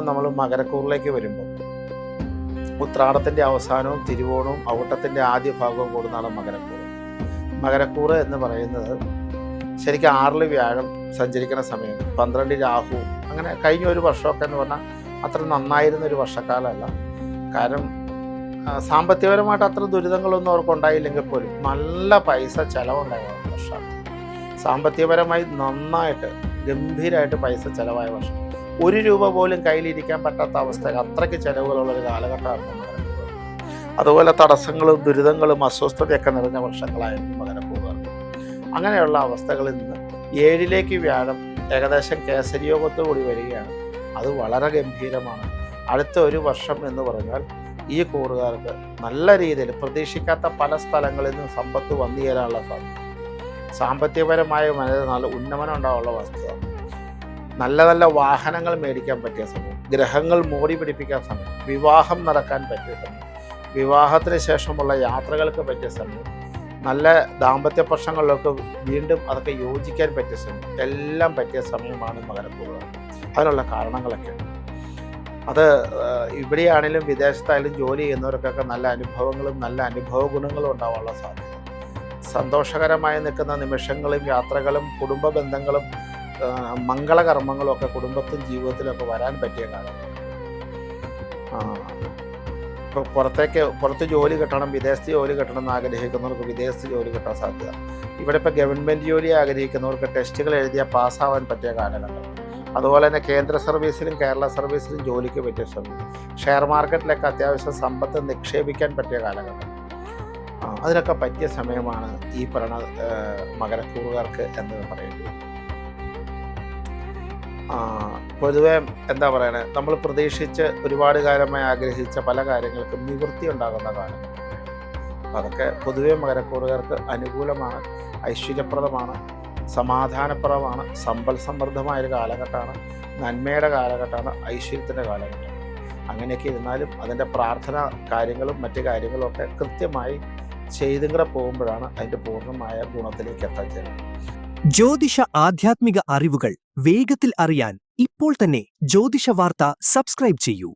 നമ്മൾ മകരക്കൂറിലേക്ക് വരുമ്പോൾ ഉത്രാടത്തിൻ്റെ അവസാനവും തിരുവോണവും ഔട്ടത്തിൻ്റെ ആദ്യ ഭാഗവും കൂടുന്നതാണ് മകരക്കൂറ്. മകരക്കൂറ് എന്ന് പറയുന്നത് ശരിക്കും 6 വ്യാഴം സഞ്ചരിക്കുന്ന സമയം, 12 രാഹു. അങ്ങനെ കഴിഞ്ഞ ഒരു വർഷമൊക്കെ എന്ന് പറഞ്ഞാൽ അത്ര നന്നായിരുന്ന ഒരു വർഷക്കാലമല്ല. കാരണം സാമ്പത്തികപരമായിട്ട് അത്ര ദുരിതങ്ങളൊന്നും അവർക്ക് ഉണ്ടായില്ലെങ്കിൽ പോലും നല്ല പൈസ ചിലവുണ്ടായ വർഷമാണ്. സാമ്പത്തികപരമായി നന്നായിട്ട് ഗംഭീരമായിട്ട് പൈസ ചിലവായ വർഷം. 1 രൂപ പോലും കയ്യിലിരിക്കാൻ പറ്റാത്ത അവസ്ഥ, അത്രയ്ക്ക് ചിലവുകളുള്ളൊരു കാലഘട്ടമാണ് മകരക്കൂറ്. അതുപോലെ തടസ്സങ്ങളും ദുരിതങ്ങളും അസ്വസ്ഥതയൊക്കെ നിറഞ്ഞ വർഷങ്ങളായിരുന്നു മകരക്കൂറുകാർക്ക്. അങ്ങനെയുള്ള അവസ്ഥകളിൽ നിന്ന് 7ലേക്ക് വ്യാഴം ഏകദേശം കേസരിയോഗത്തോടുകൂടി വരികയാണ്. അത് വളരെ ഗംഭീരമാണ്. അടുത്ത ഒരു വർഷം എന്ന് പറഞ്ഞാൽ ഈ കൂറുകാർക്ക് നല്ല രീതിയിൽ പ്രതീക്ഷിക്കാത്ത പല സ്ഥലങ്ങളിൽ നിന്ന് സമ്പത്ത് വന്നു ചേരാനുള്ള സാധ്യത, സാമ്പത്തികപരമായ നല്ല ഉന്നമനം ഉണ്ടാകാനുള്ള വസ്തുത, നല്ല നല്ല വാഹനങ്ങൾ മേടിക്കാൻ പറ്റിയ സമയം, ഗ്രഹങ്ങൾ മോടി പിടിപ്പിക്കാൻ സമയം, വിവാഹം നടക്കാൻ പറ്റിയ സമയം, വിവാഹത്തിന് ശേഷമുള്ള യാത്രകൾക്ക് പറ്റിയ സമയം, നല്ല ദാമ്പത്യ പ്രശ്നങ്ങളിലൊക്കെ വീണ്ടും അതൊക്കെ യോജിക്കാൻ പറ്റിയ സമയം, എല്ലാം പറ്റിയ സമയമാണ് മകരക്കൂറ്. അതിനുള്ള കാരണങ്ങളൊക്കെ ഉണ്ട്. അത് ഇവിടെയാണെങ്കിലും വിദേശത്തായാലും ജോലി ചെയ്യുന്നവർക്കൊക്കെ നല്ല അനുഭവങ്ങളും നല്ല അനുഭവ ഗുണങ്ങളും ഉണ്ടാവാനുള്ള സാധ്യത, സന്തോഷകരമായി നിൽക്കുന്ന നിമിഷങ്ങളും യാത്രകളും കുടുംബ ബന്ധങ്ങളും മംഗളകർമ്മങ്ങളും ഒക്കെ കുടുംബത്തിലും ജീവിതത്തിലൊക്കെ വരാൻ പറ്റിയ കാലം. ഇപ്പോൾ പുറത്ത് ജോലി കിട്ടണം, വിദേശത്ത് ജോലി കിട്ടണം എന്ന് ആഗ്രഹിക്കുന്നവർക്ക് വിദേശത്ത് ജോലി കിട്ടാൻ സാധ്യത. ഇവിടെ ഇപ്പോൾ ഗവൺമെൻറ് ജോലി ആഗ്രഹിക്കുന്നവർക്ക് ടെസ്റ്റുകൾ എഴുതിയാൽ പാസ്സാവാൻ പറ്റിയ കാലഘട്ടം. അതുപോലെ തന്നെ കേന്ദ്ര സർവീസിലും കേരള സർവീസിലും ജോലിക്ക് പറ്റിയ സമയം, ഷെയർ മാർക്കറ്റിലൊക്കെ അത്യാവശ്യം സമ്പത്ത് നിക്ഷേപിക്കാൻ പറ്റിയ കാലഘട്ടം. അതിനൊക്കെ പറ്റിയ സമയമാണ് ഈ പറഞ്ഞ മകരക്കൂറുകാർക്ക് എന്ന് പറയുന്നത്. പൊതുവെ എന്താ പറയണേ, നമ്മൾ പ്രതീക്ഷിച്ച് ഒരുപാട് കാലമായി ആഗ്രഹിച്ച പല കാര്യങ്ങൾക്കും നിവൃത്തി ഉണ്ടാകുന്ന കാലം. അതൊക്കെ പൊതുവെ മകരക്കൂറുകാർക്ക് അനുകൂലമാണ്, ഐശ്വര്യപ്രദമാണ്, സമാധാനപ്രദമാണ്, സമ്പൽ സമൃദ്ധമായൊരു കാലഘട്ടമാണ്, നന്മയുടെ കാലഘട്ടമാണ്, ഐശ്വര്യത്തിൻ്റെ കാലഘട്ടമാണ്. അങ്ങനെയൊക്കെ ഇരുന്നാലും അതിൻ്റെ പ്രാർത്ഥന കാര്യങ്ങളും മറ്റു കാര്യങ്ങളും ഒക്കെ കൃത്യമായി ചെയ്തും കൂടെ പോകുമ്പോഴാണ് അതിൻ്റെ പൂർണ്ണമായ ഗുണത്തിലേക്ക് എത്താൻ. ജ്യോതിഷ ആധ്യാത്മിക അറിവുകൾ വേഗത്തിൽ അറിയാൻ ഇപ്പോൾ തന്നെ ജ്യോതിഷ വാർത്ത സബ്സ്ക്രൈബ് ചെയ്യൂ.